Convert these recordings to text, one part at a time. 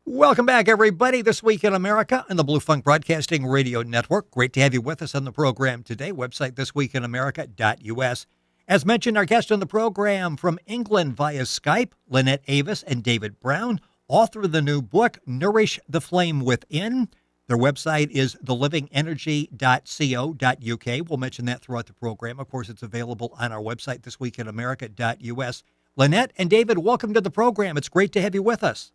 Welcome back, everybody. This Week in America on the Blue Funk Broadcasting Radio Network. Great to have you with us on the program today. Website thisweekinamerica.us. As mentioned, our guest on the program from England via Skype, Lynette Avis and David Brown, author of the new book, Nourish the Flame Within. Their website is thelivingenergy.co.uk. We'll mention that throughout the program. Of course, it's available on our website, thisweekinamerica.us. Lynette and David, welcome to the program. It's great to have you with us.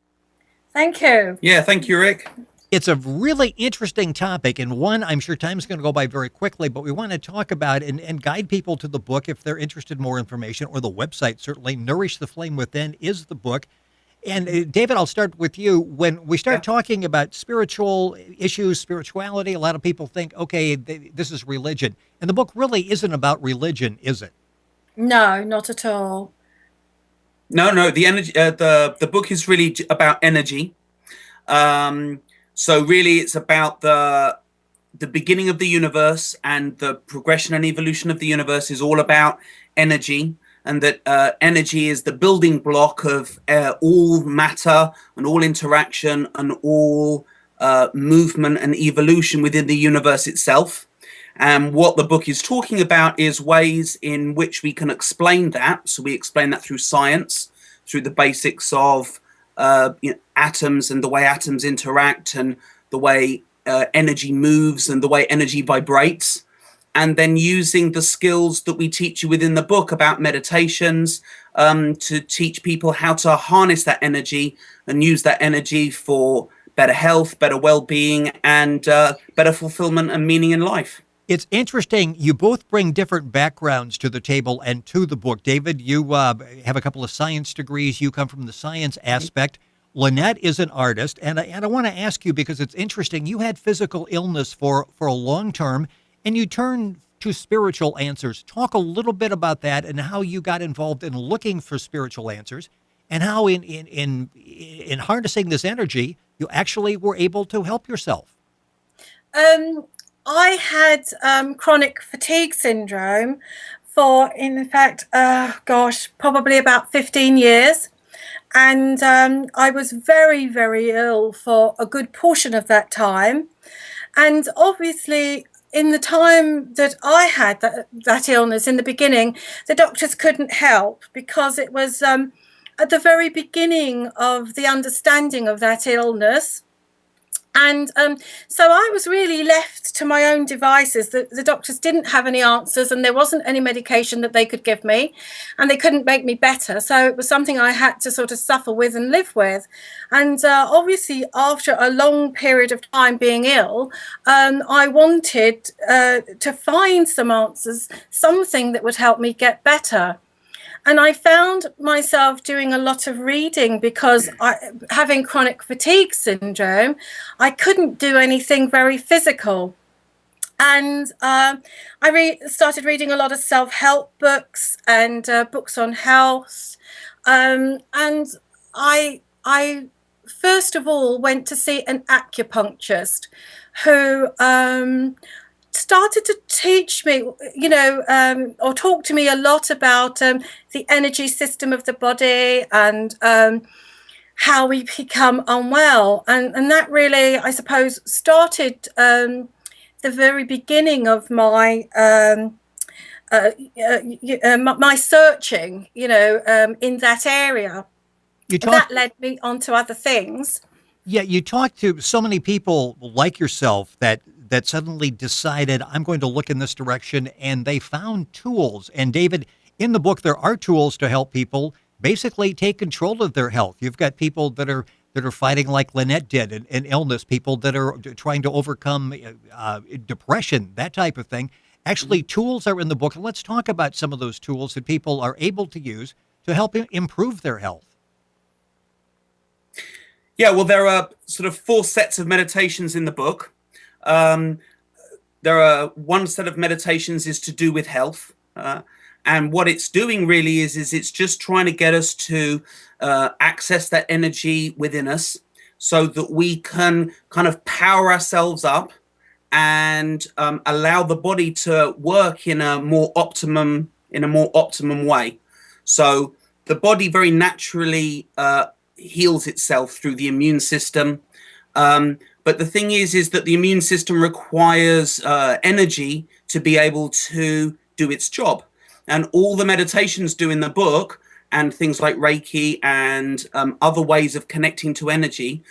Thank you. Yeah, thank you, Rick. It's a really interesting topic, and one I'm sure time's going to go by very quickly, but we want to talk about and guide people to the book if they're interested in more information, or the website, certainly. Nourish the Flame Within is the book. And David, I'll start with you. When we start talking about spiritual issues, spirituality, a lot of people think, okay, this is religion. And the book really isn't about religion, is it? No, not at all. No. The energy. The book is really about energy. So really, it's about the beginning of the universe, and the progression and evolution of the universe is all about energy, and that energy is the building block of all matter and all interaction and all movement and evolution within the universe itself. And what the book is talking about is ways in which we can explain that. So we explain that through science, through the basics of atoms and the way atoms interact, and the way energy moves and the way energy vibrates. And then using the skills that we teach you within the book about meditations to teach people how to harness that energy and use that energy for better health, better well-being, and better fulfillment and meaning in life. It's interesting. You both bring different backgrounds to the table and to the book. David, you have a couple of science degrees. You come from the science aspect. Lynette is an artist. And I want to ask you, because it's interesting, you had physical illness for a long term, and you turned to spiritual answers. Talk a little bit about that and how you got involved in looking for spiritual answers, and how in harnessing this energy, you actually were able to help yourself. I had chronic fatigue syndrome for, in fact, probably about 15 years. And I was very, very ill for a good portion of that time. And obviously, in the time that I had that illness in the beginning, the doctors couldn't help, because it was at the very beginning of the understanding of that illness. And so I was really left to my own devices. The doctors didn't have any answers, and there wasn't any medication that they could give me, and they couldn't make me better. So it was something I had to sort of suffer with and live with. And obviously, after a long period of time being ill, I wanted to find some answers, something that would help me get better. And I found myself doing a lot of reading, because having chronic fatigue syndrome, I couldn't do anything very physical. And I started reading a lot of self-help books and books on health. And I first of all went to see an acupuncturist who started to teach me, or talk to me a lot about the energy system of the body, and how we become unwell. And that really, I suppose, started the very beginning of my my searching, in that area. That led me on to other things. Yeah, you talk to so many people like yourself that suddenly decided, I'm going to look in this direction, and they found tools. And David, in the book, there are tools to help people basically take control of their health. You've got people that are fighting like Lynette did, in illness, people that are trying to overcome depression, that type of thing. Actually, tools are in the book, and let's talk about some of those tools that people are able to use to help improve their health. Yeah, well, there are sort of 4 sets of meditations in the book. There are one set of meditations is to do with health. And what it's doing really is it's just trying to get us to access that energy within us, so that we can kind of power ourselves up and allow the body to work in a more optimum way. So the body very naturally heals itself through the immune system. But the thing is that the immune system requires energy to be able to do its job. And all the meditations do in the book, and things like Reiki and other ways of connecting to energy,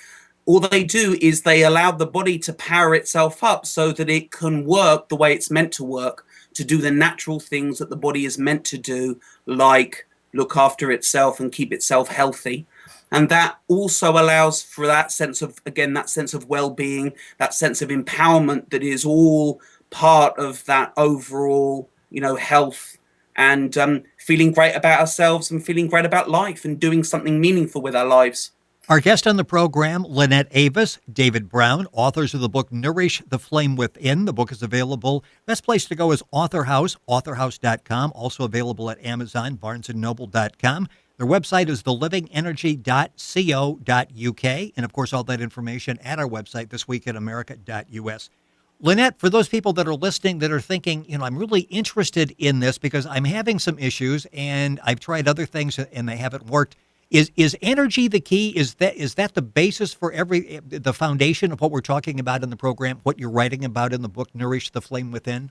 all they do is they allow the body to power itself up so that it can work the way it's meant to work, to do the natural things that the body is meant to do, like look after itself and keep itself healthy. And that also allows for that sense of, again, that sense of well-being, that sense of empowerment that is all part of that overall, health, and feeling great about ourselves and feeling great about life and doing something meaningful with our lives. Our guest on the program, Lynette Avis, David Brown, authors of the book Nourish the Flame Within. The book is available. Best place to go is Author House, authorhouse.com. Also available at Amazon, barnesandnoble.com. Their website is thelivingenergy.co.uk. And, of course, all that information at our website, thisweekinamerica.us. Lynette, for those people that are listening that are thinking, I'm really interested in this because I'm having some issues and I've tried other things and they haven't worked. Is energy the key? Is that the basis for the foundation of what we're talking about in the program, what you're writing about in the book, Nourish the Flame Within?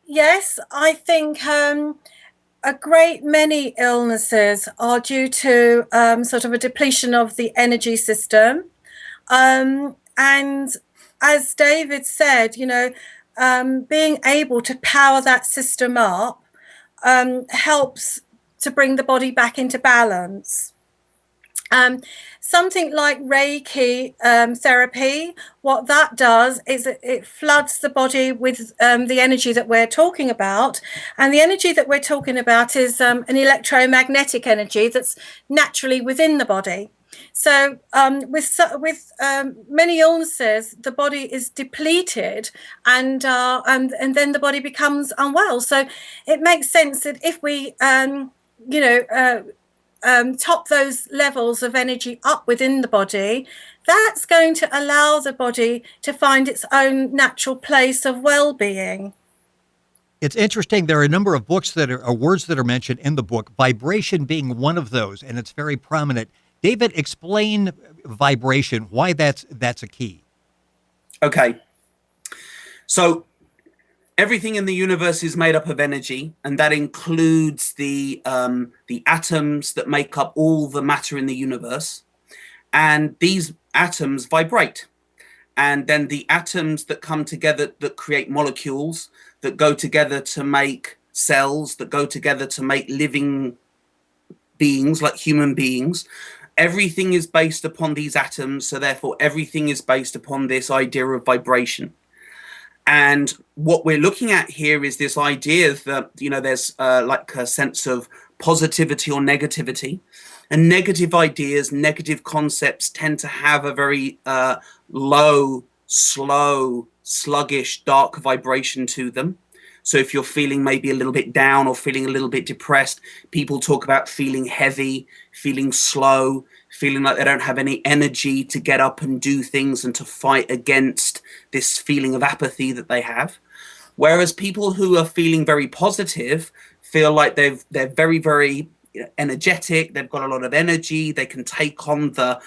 Yes, I think a great many illnesses are due to sort of a depletion of the energy system. And as David said, being able to power that system up helps to bring the body back into balance. Something like Reiki therapy, what that does is it floods the body with the energy that we're talking about. And the energy that we're talking about is an electromagnetic energy that's naturally within the body. So with many illnesses, the body is depleted and then the body becomes unwell. So it makes sense that if we top those levels of energy up within the body, that's going to allow the body to find its own natural place of well-being. It's interesting. There are a number of books that are words that are mentioned in the book, vibration being one of those, and it's very prominent. David, explain vibration, why that's a key. Okay. So everything in the universe is made up of energy, and that includes the atoms that make up all the matter in the universe. And these atoms vibrate. And then the atoms that come together that create molecules, that go together to make cells, that go together to make living beings like human beings. Everything is based upon these atoms. So therefore, everything is based upon this idea of vibration. And what we're looking at here is this idea that, there's like a sense of positivity or negativity. And negative ideas, negative concepts tend to have a very low, slow, sluggish, dark vibration to them. So if you're feeling maybe a little bit down or feeling a little bit depressed, people talk about feeling heavy, feeling slow, feeling like they don't have any energy to get up and do things and to fight against this feeling of apathy that they have. Whereas people who are feeling very positive feel like they're very, very energetic. They've got a lot of energy. They can take on the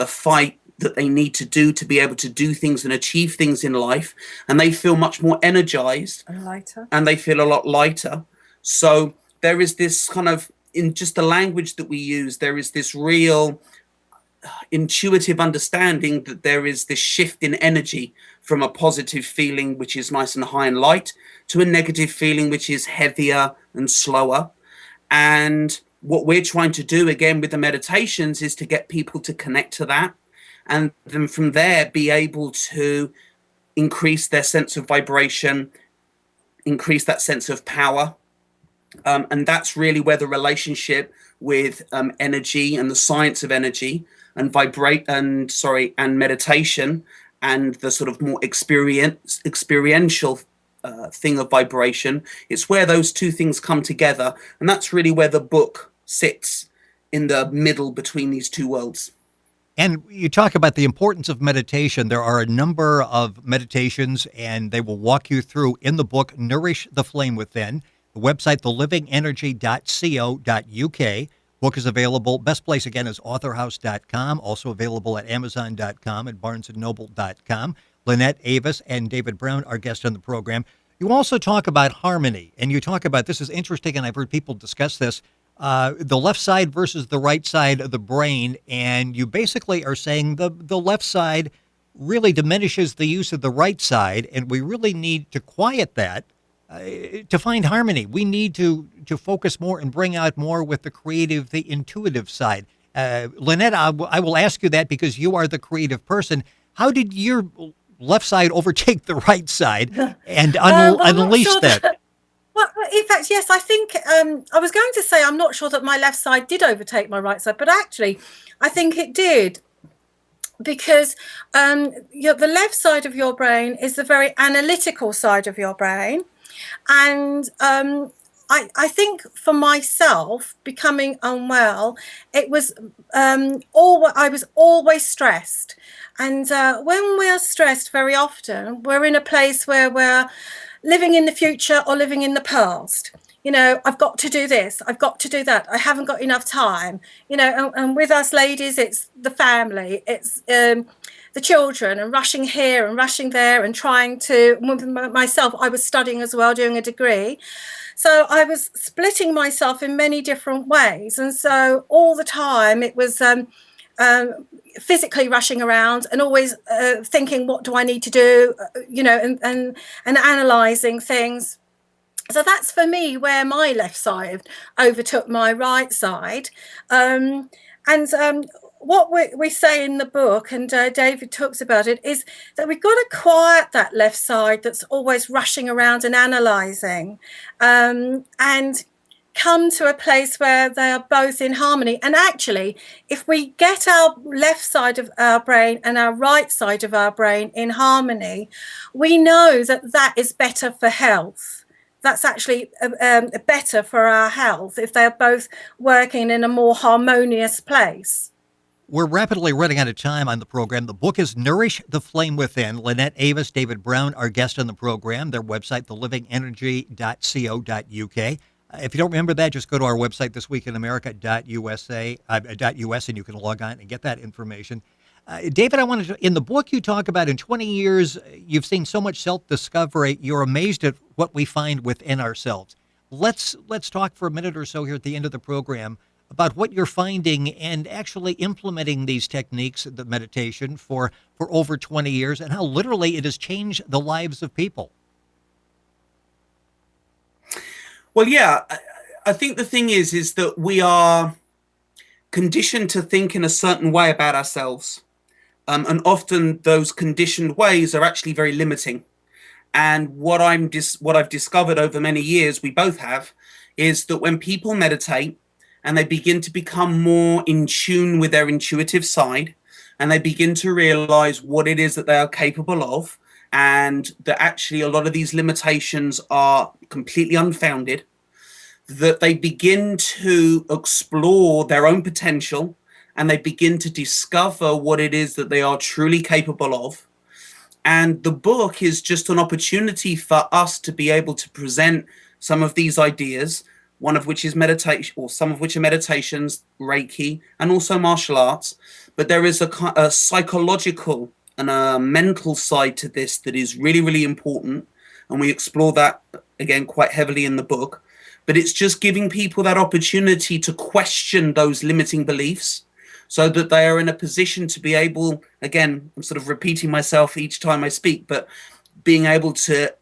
fight that they need to do to be able to do things and achieve things in life. And they feel much more energized. And lighter. And they feel a lot lighter. So there is this kind of, in just the language that we use, there is this real intuitive understanding that there is this shift in energy from a positive feeling, which is nice and high and light, to a negative feeling, which is heavier and slower. And what we're trying to do, again, with the meditations is to get people to connect to that. And then from there, be able to increase their sense of vibration, increase that sense of power. And that's really where the relationship with energy and the science of energy and meditation and the sort of more experiential thing of vibration, it's where those two things come together. And that's really where the book sits, in the middle between these two worlds. And you talk about the importance of meditation. There are a number of meditations, and they will walk you through in the book, Nourish the Flame Within. The website, thelivingenergy.co.uk. Book is available. Best place, again, is authorhouse.com. Also available at amazon.com and barnesandnoble.com. Lynette, Avis, and David Brown are guests on the program. You also talk about harmony, and you talk about, this is interesting, and I've heard people discuss this, the left side versus the right side of the brain, and you basically are saying the left side really diminishes the use of the right side, and we really need to quiet that to find harmony. We need to focus more and bring out more with the creative, the intuitive side. Lynette, I will ask you that because you are the creative person. How did your left side overtake the right side and unleash sure that? Well, in fact, yes, I think I was going to say I'm not sure that my left side did overtake my right side, but actually I think it did. Because the left side of your brain is the very analytical side of your brain. And I think for myself, becoming unwell, it was I was always stressed. And when we're stressed, very often, we're in a place where we're living in the future or living in the past. I've got to do this, I've got to do that, I haven't got enough time, and with us ladies, it's the family, it's the children, and rushing here and rushing there, and trying to, myself, I was studying as well, doing a degree. So I was splitting myself in many different ways. And so all the time it was physically rushing around and always thinking, what do I need to do, and analysing things. So that's for me where my left side overtook my right side. What we say in the book, and David talks about it, is that we've got to quiet that left side that's always rushing around and analysing, and come to a place where they are both in harmony. And actually, if we get our left side of our brain and our right side of our brain in harmony, we know that that is better for health. That's actually better for our health if they're both working in a more harmonious place. We're rapidly running out of time on the program. The book is Nourish the Flame Within. Lynette, Avis, David Brown, our guest on the program. Their website, thelivingenergy.co.uk. If you don't remember that, just go to our website, thisweekinamerica.us, and you can log on and get that information. David, I wanted to, in the book you talk about in 20 years, you've seen so much self-discovery. You're amazed at what we find within ourselves. Let's talk for a minute or so here at the end of the program about what you're finding and actually implementing these techniques, the meditation, for over 20 years, and how literally it has changed the lives of people. Well, yeah, I think the thing is that we are conditioned to think in a certain way about ourselves. And often those conditioned ways are actually very limiting. And what I've discovered over many years, we both have, is that when people meditate and they begin to become more in tune with their intuitive side, and they begin to realize what it is that they are capable of, and that actually a lot of these limitations are completely unfounded, that they begin to explore their own potential, and they begin to discover what it is that they are truly capable of. And the book is just an opportunity for us to be able to present some of these ideas, one of which is meditation, or some of which are meditations, Reiki, and also martial arts. But there is a psychological and a mental side to this that is really, really important. And we explore that, again, quite heavily in the book. But it's just giving people that opportunity to question those limiting beliefs, so that they are in a position to be able, again, I'm sort of repeating myself each time I speak, but being able to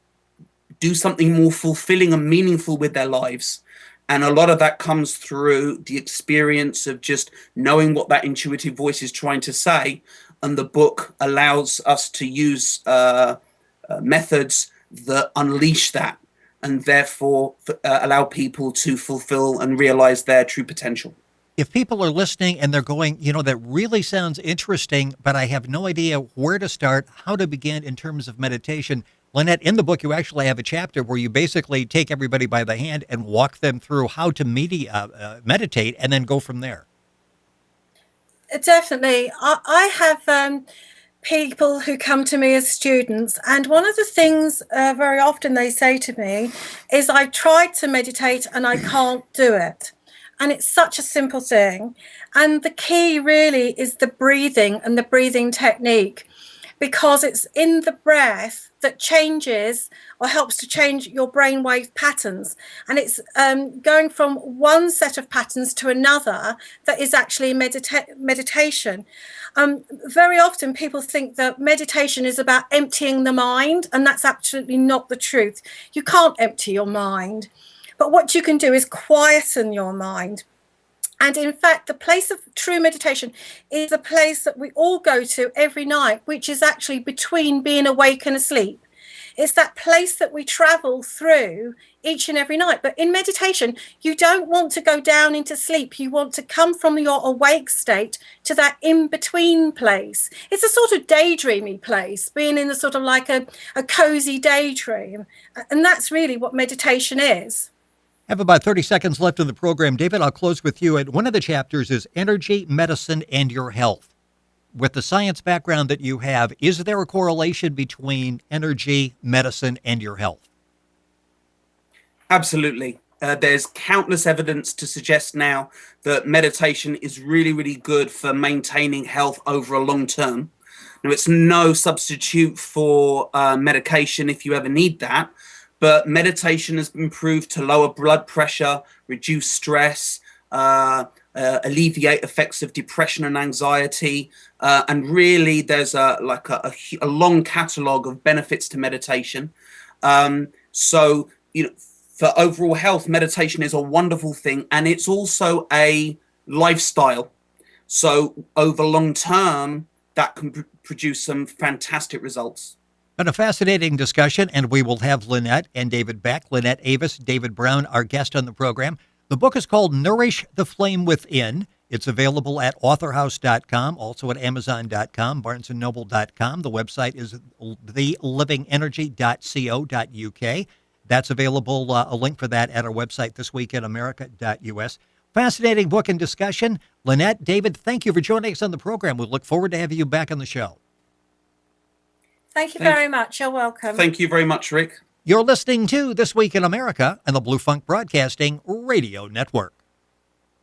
do something more fulfilling and meaningful with their lives. And a lot of that comes through the experience of just knowing what that intuitive voice is trying to say. And the book allows us to use methods that unleash that, and therefore allow people to fulfill and realize their true potential. If people are listening and they're going, that really sounds interesting, but I have no idea where to start, how to begin in terms of meditation. Lynette, in the book, you actually have a chapter where you basically take everybody by the hand and walk them through how to meditate and then go from there. Definitely. I have people who come to me as students, and one of the things very often they say to me is, I tried to meditate and I can't do it. And it's such a simple thing. And the key really is the breathing and the breathing technique, because it's in the breath that changes or helps to change your brainwave patterns. And it's going from one set of patterns to another that is actually meditation. Very often people think that meditation is about emptying the mind, and that's absolutely not the truth. You can't empty your mind. But what you can do is quieten your mind. And in fact, the place of true meditation is a place that we all go to every night, which is actually between being awake and asleep. It's that place that we travel through each and every night. But in meditation, you don't want to go down into sleep. You want to come from your awake state to that in-between place. It's a sort of daydreamy place, being in the sort of like a cozy daydream. And that's really what meditation is. Have about 30 seconds left in the program. David, I'll close with you. And one of the chapters is energy, medicine, and your health. With the science background that you have, is there a correlation between energy, medicine, and your health? Absolutely. There's countless evidence to suggest now that meditation is really, really good for maintaining health over a long term. Now, it's no substitute for medication if you ever need that. But meditation has been proved to lower blood pressure, reduce stress, alleviate effects of depression and anxiety. And really, there's a long catalogue of benefits to meditation. So, for overall health, meditation is a wonderful thing. And it's also a lifestyle. So over long term, that can produce some fantastic results. Been a fascinating discussion, and we will have Lynette and David back. Lynette Avis, David Brown, our guest on the program. The book is called Nourish the Flame Within. It's available at authorhouse.com, also at amazon.com, barnesandnoble.com. The website is thelivingenergy.co.uk. That's available, a link for that at our website, thisweekinamerica.us. Fascinating book and discussion. Lynette, David, thank you for joining us on the program. We look forward to having you back on the show. Thank you very much. You're welcome. Thank you very much, Rick. You're listening to This Week in America and the Blue Funk Broadcasting Radio Network.